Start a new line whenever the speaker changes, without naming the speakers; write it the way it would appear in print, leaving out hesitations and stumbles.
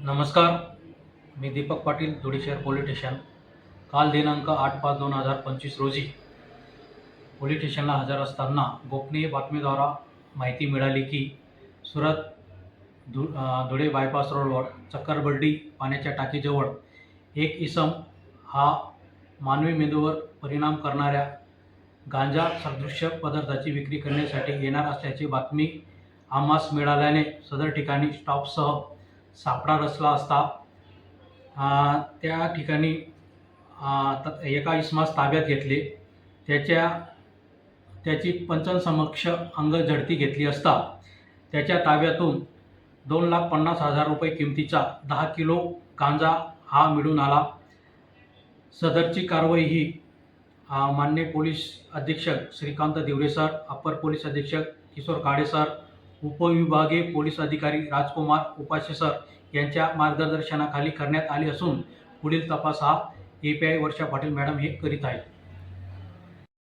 नमस्कार. मी दीपक पाटील, धुळे शहर police station. काल दिनांक 8/5/2025 रोजी पोलीस स्टेशनला हजर असताना गोपनीय बातमीद्वारा माहिती मिळाली की सुरत धुळे बायपास रोडवर चक्करबर्डी पाण्याच्या टाकीजवळ एक इसम हा मानवी मेंदूवर परिणाम करणाऱ्या गांजा सदृश्य पदार्थाची विक्री करण्यासाठी येणार असल्याची बातमी आम्हास मिळाल्याने सदर ठिकाणी स्टाफसह सापळा रचला असता त्या ठिकाणी एका इसमास ताब्यात घेतले. त्याची पंचांसमक्ष अंगझडती घेतली असता त्याच्या ताब्यातून 2,50,000 रुपये किमतीचा 10 किलो गांजा हा मिळून आला. सदरची कारवाई ही माननीय पोलीस अधीक्षक श्रीकांत दिवरे सर, अप्पर पोलीस अधीक्षक किशोर काळे सर, उपविभागीय पोलीस अधिकारी राजकुमार उपाध्ये सर यांच्या मार्गदर्शनाखाली करण्यात आली असून पुढील तपास हा API वर्षा पाटील मॅडम हे करीत आहेत.